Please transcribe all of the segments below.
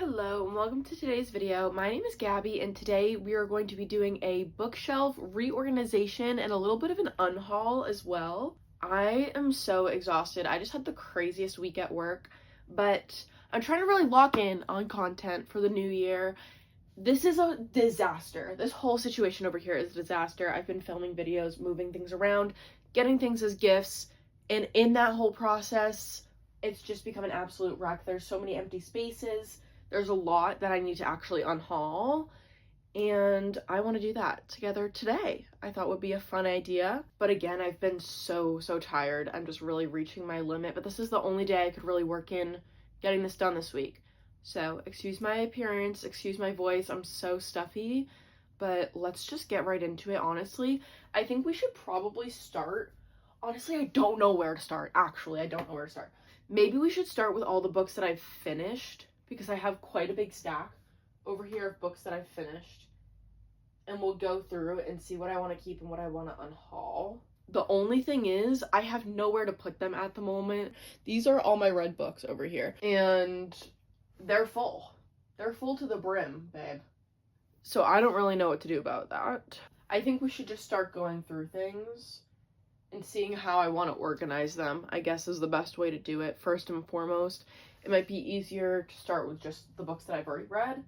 Hello and welcome to today's video. My name is Gabby and today we are going to be doing a bookshelf reorganization and a little bit of an unhaul as well. I am so exhausted. I just had the craziest week at work, but I'm trying to really lock in on content for the new year. This is a disaster. This whole situation over here is a disaster. I've been filming videos, moving things around, getting things as gifts, and in that whole process, it's just become an absolute wreck. There's so many empty spaces. There's a lot that I need to actually unhaul, and I want to do that together today. I thought would be a fun idea, but again, I've been so tired. I'm just really reaching my limit, but this is the only day I could really work in getting this done this week. So excuse my appearance, excuse my voice, I'm so stuffy, but let's just get right into it. Honestly, I think we should probably start. Honestly, I don't know where to start. Actually, I don't know where to start. Maybe we should start with all the books that I've finished, because I have quite a big stack over here of books that I've finished, and we'll go through and see what I want to keep and what I want to unhaul. The only thing is, I have nowhere to put them at the moment. These are all my red books over here, and they're full. They're full to the brim, babe. So I don't really know what to do about that. I think we should just start going through things and seeing how I want to organize them, I guess, is the best way to do it. First and foremost, it might be easier to start with just the books that I've already read,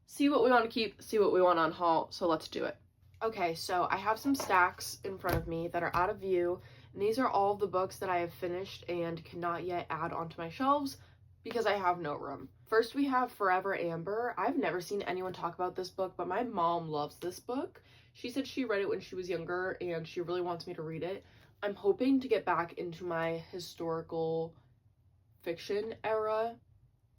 see what we want to keep, see what we want to unhaul, so let's do it. Okay, so I have some stacks in front of me that are out of view, and these are all of the books that I have finished and cannot yet add onto my shelves because I have no room. First, we have Forever Amber. I've never seen anyone talk about this book, but my mom loves this book. She said she read it when she was younger, and she really wants me to read it. I'm hoping to get back into my historical fiction era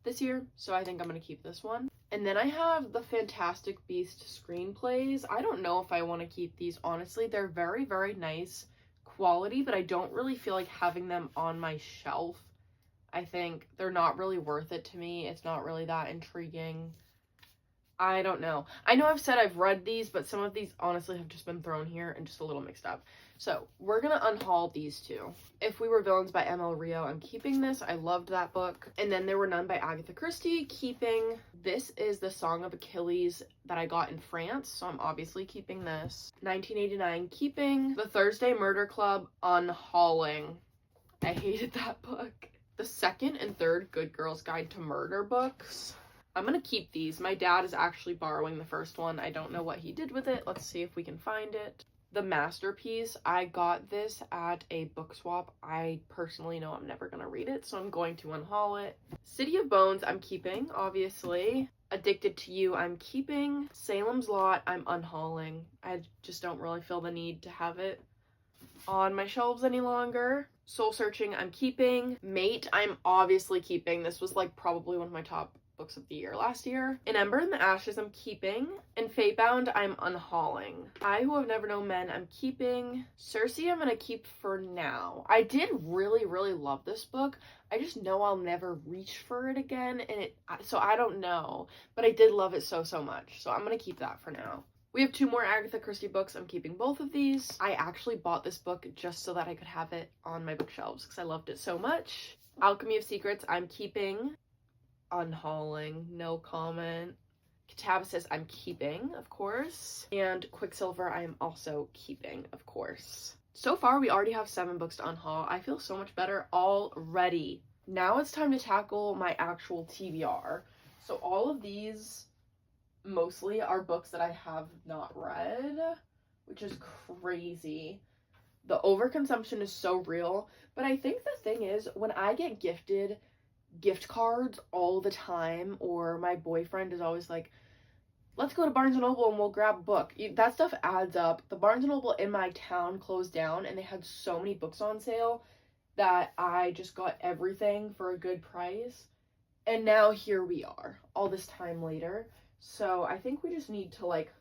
this year, so I think I'm going to keep this one. And then I have the Fantastic Beast screenplays. I don't know if I want to keep these, honestly. They're very nice quality, but I don't really feel like having them on my shelf. I think they're not really worth it to me. It's not really that intriguing. I don't know. I know I've said I've read these, but some of these honestly have just been thrown here and just a little mixed up. So we're gonna unhaul these two. If We Were Villains by M.L. Rio, I'm keeping this. I loved that book. And then There Were None by Agatha Christie, keeping. This is the Song of Achilles that I got in France, so I'm obviously keeping this. 1989, keeping. The Thursday Murder Club, unhauling. I hated that book. The second and third Good Girl's Guide to Murder books. I'm gonna keep these. My dad is actually borrowing the first one. I don't know what he did with it. Let's see if we can find it. The Masterpiece, I got this at a book swap. I personally know I'm never gonna read it, so I'm going to unhaul it. City of Bones, I'm keeping, obviously. Addicted to You, I'm keeping. Salem's Lot, I'm unhauling. I just don't really feel the need to have it on my shelves any longer. Soul Searching, I'm keeping. Mate, I'm obviously keeping. This was like probably one of my top books of the year last year. An Ember in the Ashes, I'm keeping. And Fatebound, I'm unhauling. I Who Have Never Known Men, I'm keeping. Circe, I'm gonna keep for now. I did really love this book. I just know I'll never reach for it again, and so I don't know, but I did love it so much, so I'm gonna keep that for now. We have two more Agatha Christie books. I'm keeping both of these. I actually bought this book just so that I could have it on my bookshelves because I loved it so much. Alchemy of Secrets, I'm keeping. Unhauling, no comment. Catabasis, I'm keeping, of course. And Quicksilver, I am also keeping, of course. So far, we already have 7 books to unhaul. I feel so much better already. Now it's time to tackle my actual TBR. So all of these mostly are books that I have not read, which is crazy. The overconsumption is so real, but I think the thing is, when I get gifted gift cards all the time, or my boyfriend is always like, let's go to Barnes & Noble and we'll grab a book. That stuff adds up. The Barnes & Noble in my town closed down, and they had so many books on sale that I just got everything for a good price. And now here we are, all this time later. So I think we just need to like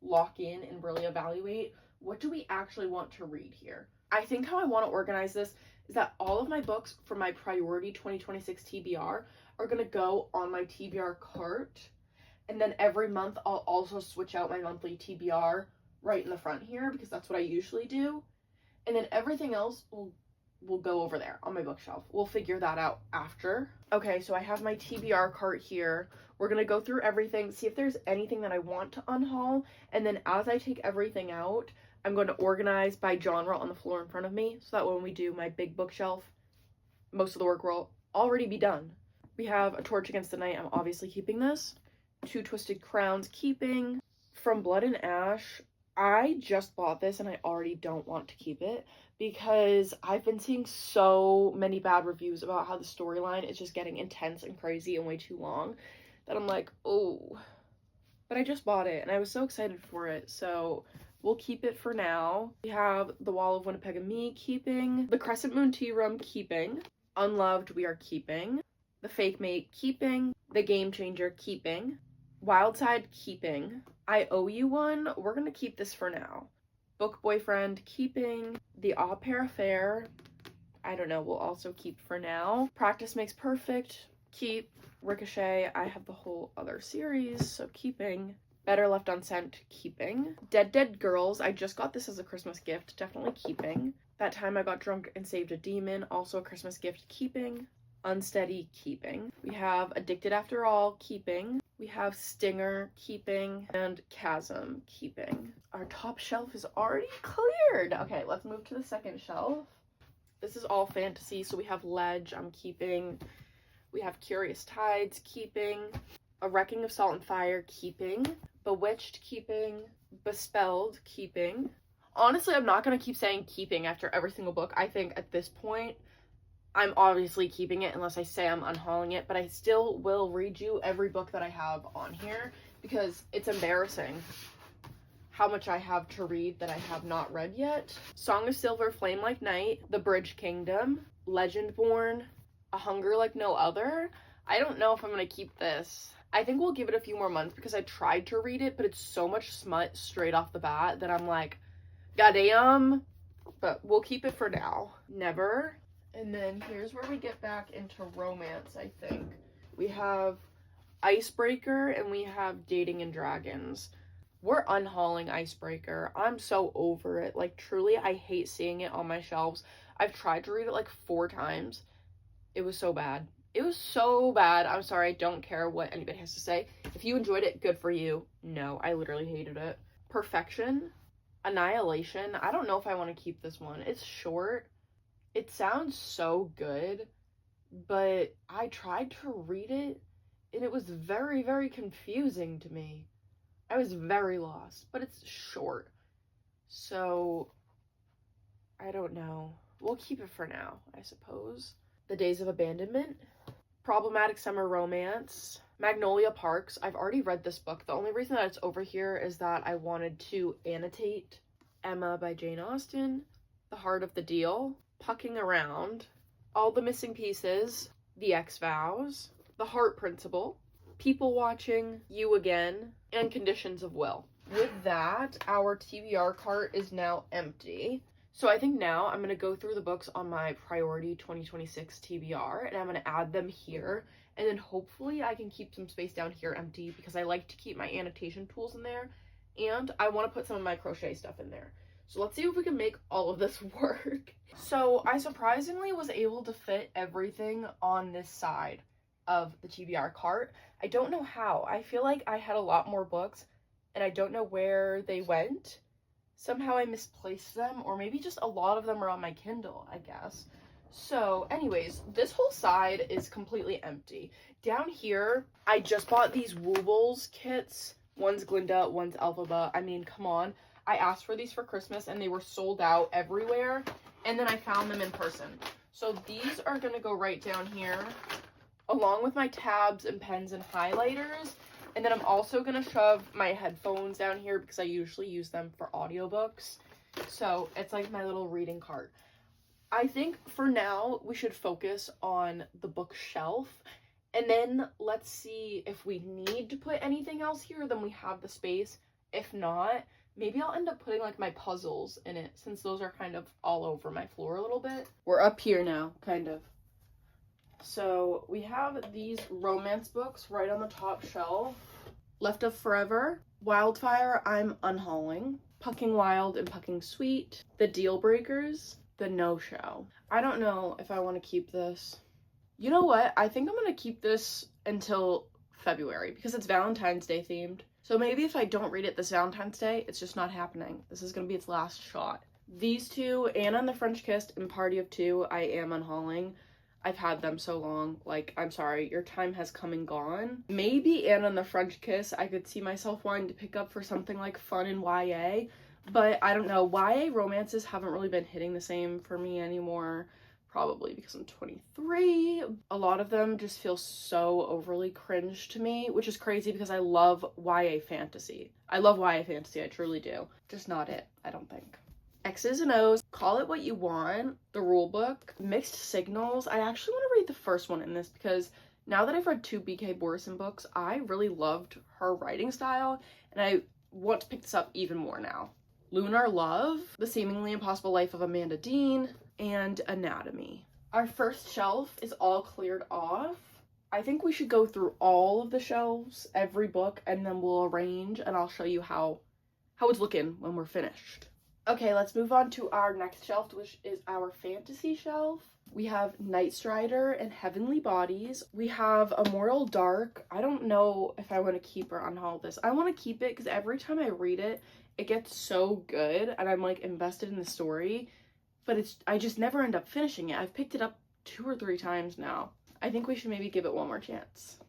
lock in and really evaluate, what do we actually want to read here? I think how I want to organize this is that all of my books for my priority 2026 TBR are going to go on my TBR cart. And then every month I'll also switch out my monthly TBR right in the front here, because that's what I usually do. And then everything else will will go over there on my bookshelf. We'll figure that out after. Okay, so I have my TBR cart here. We're gonna go through everything, see if there's anything that I want to unhaul, and then as I take everything out, I'm going to organize by genre on the floor in front of me, so that when we do my big bookshelf, most of the work will already be done. We have A Torch Against the Night. I'm obviously keeping this. Two Twisted Crowns, keeping. From Blood and Ash, I just bought this and I already don't want to keep it because I've been seeing so many bad reviews about how the storyline is just getting intense and crazy and way too long that I'm like, oh. But I just bought it and I was so excited for it, so we'll keep it for now. We have The Wall of Winnipeg and Me, keeping. The Crescent Moon Tea Room, keeping. Unloved, we are keeping. The Fake Mate, keeping. The Game Changer, keeping. Wildside, keeping. I Owe You One, we're gonna keep this for now. Book Boyfriend, keeping. The Au Pair Affair, I don't know, we'll also keep for now. Practice Makes Perfect, keep. Ricochet, I have the whole other series, so keeping. Better Left Unsent, keeping. Dead Dead Girls, I just got this as a Christmas gift, definitely keeping. That Time I Got Drunk and Saved a Demon, also a Christmas gift, keeping. Unsteady, keeping. We have Addicted After All, keeping. We have Stinger, keeping. And Chasm, keeping. Our top shelf is already cleared. Okay, let's move to the second shelf. This is all fantasy, so we have Ledge, I'm keeping. We have Curious Tides, keeping. A Wrecking of Salt and Fire, keeping. Bewitched, keeping. Bespelled, keeping. Honestly, I'm not going to keep saying keeping after every single book. I think at this point, I'm obviously keeping it unless I say I'm unhauling it, but I still will read you every book that I have on here because it's embarrassing how much I have to read that I have not read yet. Song of Silver, Flame Like Night, The Bridge Kingdom, Legendborn, A Hunger Like No Other. I don't know if I'm going to keep this. I think we'll give it a few more months because I tried to read it, but it's so much smut straight off the bat that I'm like, goddamn. But we'll keep it for now. Never. And then here's where we get back into romance, I think. We have Icebreaker and we have Dating and Dragons. We're unhauling Icebreaker. I'm so over it. Like, truly, I hate seeing it on my shelves. I've tried to read it like 4 times. It was so bad. It was so bad. I'm sorry. I don't care what anybody has to say. If you enjoyed it, good for you. No, I literally hated it. Perfection. Annihilation. I don't know if I want to keep this one. It's short. It sounds so good, but I tried to read it, and it was very, very confusing to me. I was very lost, but it's short. So, I don't know. We'll keep it for now, I suppose. The Days of Abandonment. Problematic Summer Romance. Magnolia Parks. I've already read this book. The only reason that it's over here is that I wanted to annotate Emma by Jane Austen. The Heart of the Deal. Pucking Around. All the Missing Pieces. The X-Vows. The Heart Principle. People Watching. You Again. And Conditions of Will. With that, our TBR cart is now empty. So I think now I'm going to go through the books on my priority 2026 TBR and I'm going to add them here. And then hopefully I can keep some space down here empty because I like to keep my annotation tools in there. And I want to put some of my crochet stuff in there. So let's see if we can make all of this work. So I surprisingly was able to fit everything on this side of the TBR cart. I don't know how. I feel like I had a lot more books and I don't know where they went. Somehow I misplaced them, or maybe just a lot of them are on my Kindle, I guess. So anyways, this whole side is completely empty. Down here, I just bought these Woobles kits. One's Glinda, one's Elphaba. I mean, come on. I asked for these for Christmas and they were sold out everywhere. And then I found them in person. So these are going to go right down here, along with my tabs and pens and highlighters. And then I'm also going to shove my headphones down here because I usually use them for audiobooks. So it's like my little reading cart. I think for now we should focus on the bookshelf. And then let's see if we need to put anything else here, then we have the space. If not, maybe I'll end up putting like my puzzles in it since those are kind of all over my floor a little bit. We're up here now, kind of. So we have these romance books right on the top shelf. Left of Forever, Wildfire, I'm unhauling, Pucking Wild and Pucking Sweet, The Deal Breakers, the no-show. I don't know if I want to keep this. You know what? I think I'm going to keep this until February because it's Valentine's Day themed. So maybe if I don't read it this Valentine's Day, it's just not happening. This is going to be its last shot. These two, Anna and the French Kiss and Party of Two, I am unhauling. I've had them so long. Like, I'm sorry, your time has come and gone. Maybe Anna and the French Kiss, I could see myself wanting to pick up for something like fun in YA. But I don't know, YA romances haven't really been hitting the same for me anymore. Probably because I'm 23. A lot of them just feel so overly cringe to me, which is crazy because I love YA fantasy. I love YA fantasy, I truly do. Just not it, I don't think. X's and O's, call it what you want. The rule book, mixed signals. I actually want to read the first one in this because now that I've read 2 BK Borison books, I really loved her writing style and I want to pick this up even more now. Lunar Love, The Seemingly Impossible Life of Amanda Dean, and Anatomy. Our first shelf is all cleared off. I think we should go through all of the shelves, every book, and then we'll arrange and I'll show you how it's looking when we're finished. Okay, let's move on to our next shelf, which is our fantasy shelf. We have Night Strider and Heavenly Bodies. We have Immortal Dark. I don't know if I want to keep or unhaul this. I want to keep it because every time I read it, it gets so good and I'm like invested in the story, but I just never end up finishing it. I've picked it up 2 or 3 times now. I think we should maybe give it one more chance.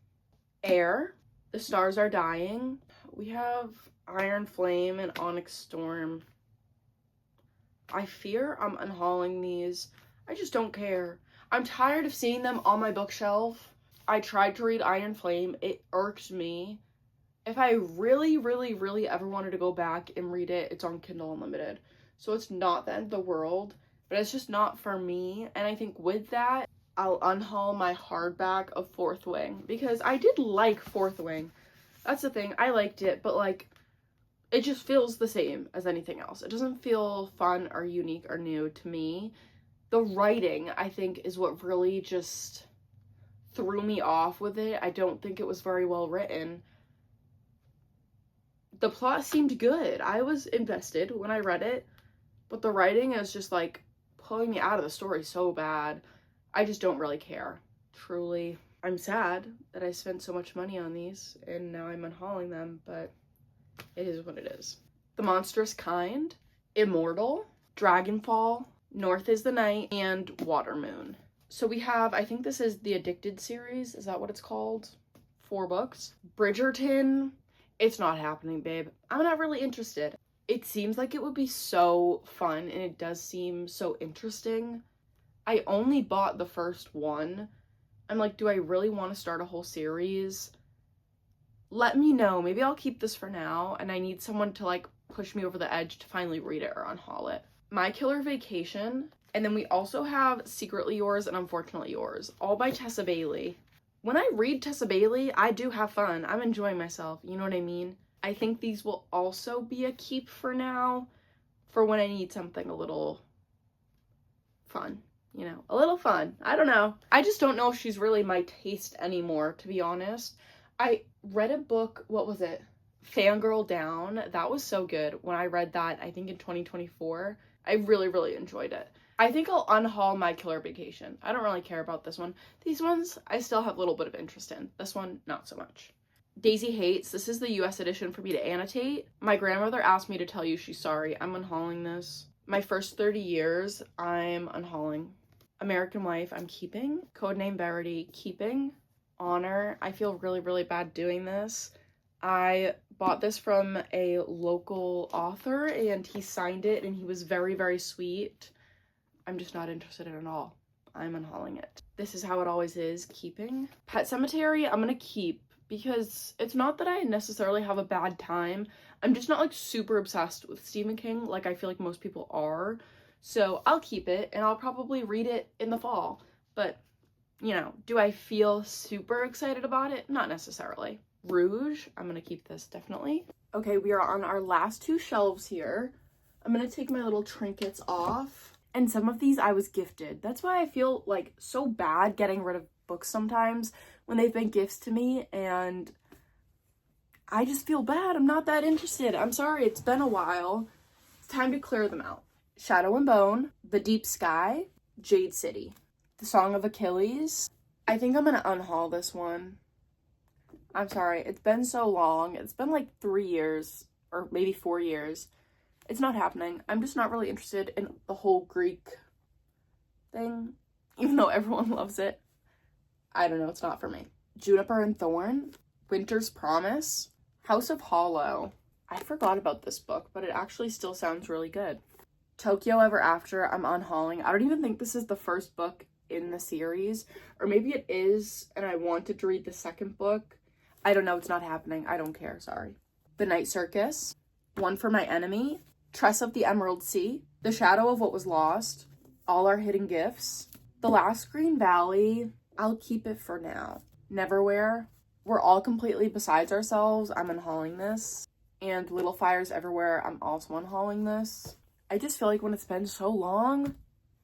Air, The Stars Are Dying. We have Iron Flame and Onyx Storm. I fear I'm unhauling these. I just don't care. I'm tired of seeing them on my bookshelf. I tried to read Iron Flame. It irked me. If I really, really, really ever wanted to go back and read it, it's on Kindle Unlimited. So it's not the end of the world, but it's just not for me. And I think with that, I'll unhaul my hardback of Fourth Wing because I did like Fourth Wing. That's the thing. I liked it, but like, it just feels the same as anything else. It doesn't feel fun or unique or new to me. The writing, I think, is what really just threw me off with it. I don't think it was very well written. The plot seemed good. I was invested when I read it, but the writing is just like pulling me out of the story so bad. I just don't really care. Truly. I'm sad that I spent so much money on these and now I'm unhauling them, but it is what it is. The Monstrous Kind, Immortal, Dragonfall, North is the Night, and Water Moon. So we have, I think this is the Addicted series. Is that what it's called? 4 books. Bridgerton. It's not happening, babe. I'm not really interested. It seems like it would be so fun, and it does seem so interesting. I only bought the first one. I'm like, do I really want to start a whole series? Let me know. Maybe I'll keep this for now, and I need someone to like push me over the edge to finally read it or unhaul it. My Killer Vacation, and then we also have Secretly Yours and Unfortunately Yours, all by Tessa Bailey. When I read Tessa Bailey, I do have fun. I'm enjoying myself, you know what I mean? I think these will also be a keep for now, for when I need something a little fun, you know, a little fun. I don't know. I just don't know if she's really my taste anymore, to be honest. I read a book, what was it? Fangirl Down. That was so good. When I read that, I think in 2024, I really, really enjoyed it. I think I'll unhaul My Killer Vacation. I don't really care about this one. These ones, I still have a little bit of interest in. This one, not so much. Daisy Hates. This is the US edition for me to annotate. My grandmother asked me to tell you she's sorry. I'm unhauling this. My First 30 Years, I'm unhauling. American Life, I'm keeping. Codename Verity, keeping. Honor, I feel really, really bad doing this. I bought this from a local author and he signed it and he was very, very sweet. I'm just not interested in it at all. I'm unhauling it. This is how it always is, keeping. Pet Sematary, I'm gonna keep because it's not that I necessarily have a bad time. I'm just not like super obsessed with Stephen King like I feel like most people are. So I'll keep it and I'll probably read it in the fall. But, you know, do I feel super excited about it? Not necessarily. Rouge, I'm gonna keep this definitely. Okay, we are on our last 2 shelves here. I'm gonna take my little trinkets off. And some of these I was gifted. That's why I feel like so bad getting rid of books sometimes when they've been gifts to me and I just feel bad. I'm not that interested. I'm sorry, it's been a while. It's time to clear them out. Shadow and Bone, The Deep Sky, Jade City, The Song of Achilles. I think I'm gonna unhaul this one. I'm sorry, it's been so long. It's been like 3 years or maybe 4 years. It's not happening. I'm just not really interested in the whole Greek thing, even though everyone loves it. I don't know, it's not for me. Juniper and Thorn, Winter's Promise, House of Hollow. I forgot about this book, but it actually still sounds really good. Tokyo Ever After, I'm unhauling. I don't even think this is the first book in the series, or maybe it is, and I wanted to read the second book. I don't know, it's not happening. I don't care, sorry. The Night Circus, One for My Enemy, Tress of the Emerald Sea, The Shadow of What Was Lost, All Our Hidden Gifts, The Last Green Valley, I'll keep it for now. Neverwhere, We're All Completely Besides Ourselves, I'm unhauling this. And Little Fires Everywhere, I'm also unhauling this. I just feel like when it's been so long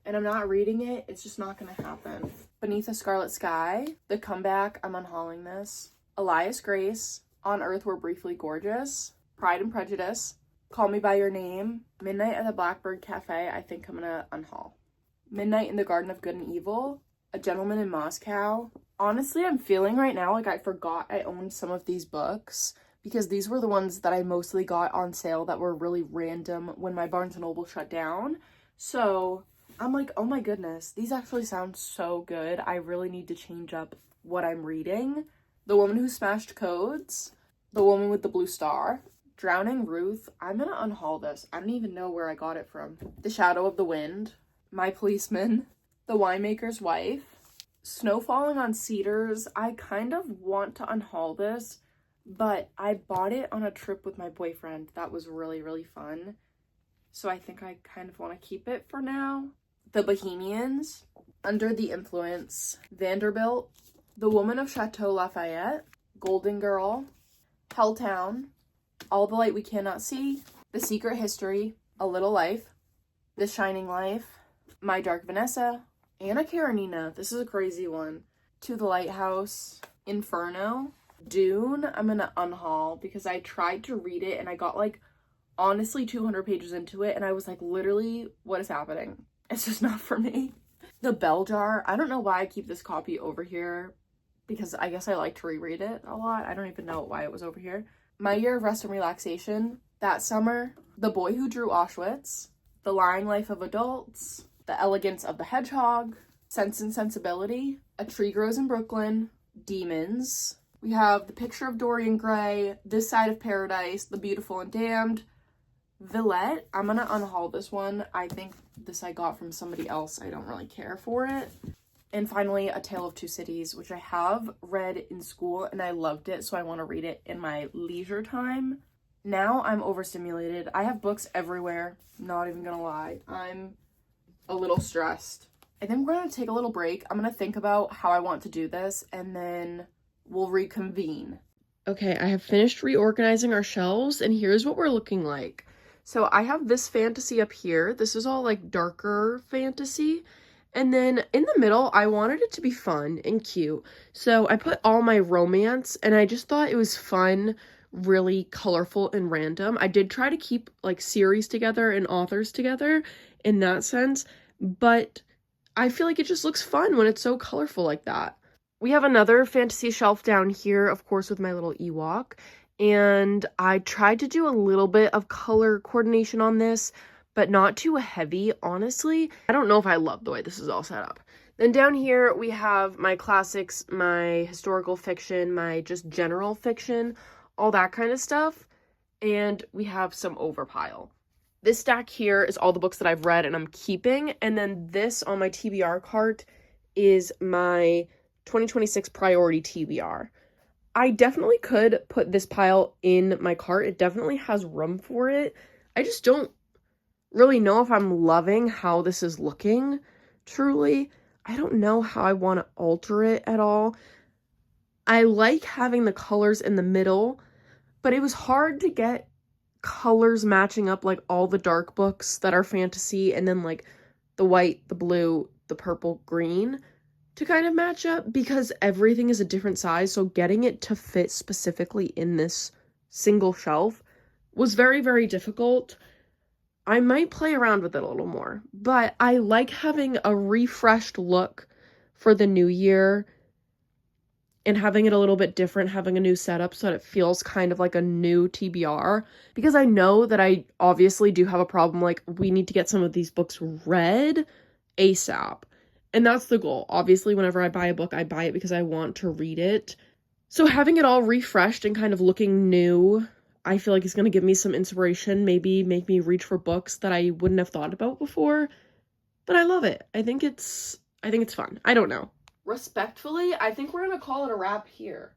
and I'm not reading it, it's just not gonna happen. Beneath a Scarlet Sky, The Comeback, I'm unhauling this. Elias Grace, On Earth We're Briefly Gorgeous, Pride and Prejudice, Call Me By Your Name, Midnight at the Blackbird Cafe, I think I'm gonna unhaul. Midnight in the Garden of Good and Evil, A Gentleman in Moscow. Honestly, I'm feeling right now like I forgot I owned some of these books because these were the ones that I mostly got on sale that were really random when my Barnes & Noble shut down. So I'm like, oh my goodness, these actually sound so good. I really need to change up what I'm reading. The Woman Who Smashed Codes, The Woman with the Blue Star, Drowning Ruth. I'm gonna unhaul this. I don't even know where I got it from. The Shadow of the Wind, My Policeman, The Winemaker's Wife, Snow Falling on Cedars. I kind of want to unhaul this, but I bought it on a trip with my boyfriend. That was really, really fun. So I think I kind of want to keep it for now. The Bohemians, Under the Influence, Vanderbilt, The Woman of Chateau Lafayette, Golden Girl, Helltown, All the Light We Cannot See, The Secret History, A Little Life, The Shining Life, My Dark Vanessa, Anna Karenina. This is a crazy one. To the Lighthouse, Inferno, Dune, I'm gonna unhaul because I tried to read it and I got like honestly 200 pages into it and I was like, literally, what is happening? It's just not for me. The Bell Jar, I don't know why I keep this copy over here because I guess I like to reread it a lot. I don't even know why it was over here. My Year of Rest and Relaxation, That Summer, The Boy Who Drew Auschwitz, The Lying Life of Adults, The Elegance of the Hedgehog, Sense and Sensibility, A Tree Grows in Brooklyn, Demons. We have The Picture of Dorian Gray, This Side of Paradise, The Beautiful and Damned, Villette. I'm gonna unhaul this one. I think this I got from somebody else. I don't really care for it. And finally, A Tale of Two Cities, which I have read in school and I loved it, so I want to read it in my leisure time. Now I'm overstimulated. I have books everywhere. Not even gonna lie. I'm a little stressed. I think we're gonna take a little break. I'm gonna think about how I want to do this and then we'll reconvene. Okay, I have finished reorganizing our shelves and here's what we're looking like. So I have this fantasy up here. This is all like darker fantasy. And then in the middle, I wanted it to be fun and cute. So I put all my romance and I just thought it was fun, really colorful and random. I did try to keep like series together and authors together in that sense, but I feel like it just looks fun when it's so colorful like that. We have another fantasy shelf down here, of course, with my little Ewok. And I tried to do a little bit of color coordination on this, but not too heavy, honestly. I don't know if I love the way this is all set up. Then down here, we have my classics, my historical fiction, my just general fiction, all that kind of stuff. And we have some overpile. This stack here is all the books that I've read and I'm keeping. And then this on my TBR cart is my 2026 priority TBR. I definitely could put this pile in my cart. It definitely has room for it. I just don't really know if I'm loving how this is looking, truly. I don't know how I want to alter it at all. I like having the colors in the middle, but it was hard to get colors matching up, like all the dark books that are fantasy and then like the white, the blue, the purple, green to kind of match up because everything is a different size. So getting it to fit specifically in this single shelf was very, very difficult. I might play around with it a little more, but I like having a refreshed look for the new year and having it a little bit different, having a new setup so that it feels kind of like a new TBR, because I know that I obviously do have a problem, like, we need to get some of these books read ASAP, and that's the goal. Obviously, whenever I buy a book, I buy it because I want to read it. So having it all refreshed and kind of looking new, I feel like it's going to give me some inspiration, maybe make me reach for books that I wouldn't have thought about before. But I love it. I think it's fun. I don't know. Respectfully, I think we're going to call it a wrap here.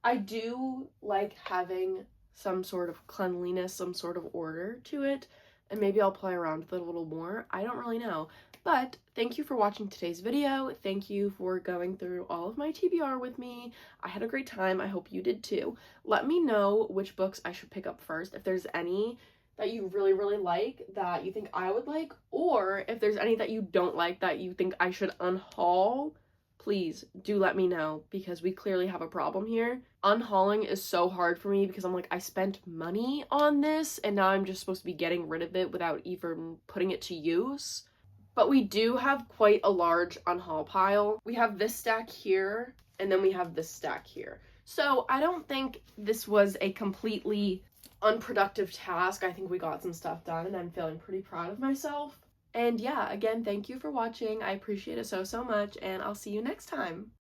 I do like having some sort of cleanliness, some sort of order to it, and maybe I'll play around with it a little more. I don't really know. But thank you for watching today's video. Thank you for going through all of my TBR with me. I had a great time. I hope you did too. Let me know which books I should pick up first, if there's any that you really, really like that you think I would like, or if there's any that you don't like that you think I should unhaul. Please do let me know, because we clearly have a problem here. Unhauling is so hard for me because I'm like, I spent money on this and now I'm just supposed to be getting rid of it without even putting it to use. But we do have quite a large unhaul pile. We have this stack here, and then we have this stack here. So I don't think this was a completely unproductive task. I think we got some stuff done and I'm feeling pretty proud of myself. And yeah, again, thank you for watching. I appreciate it so, so much, and I'll see you next time.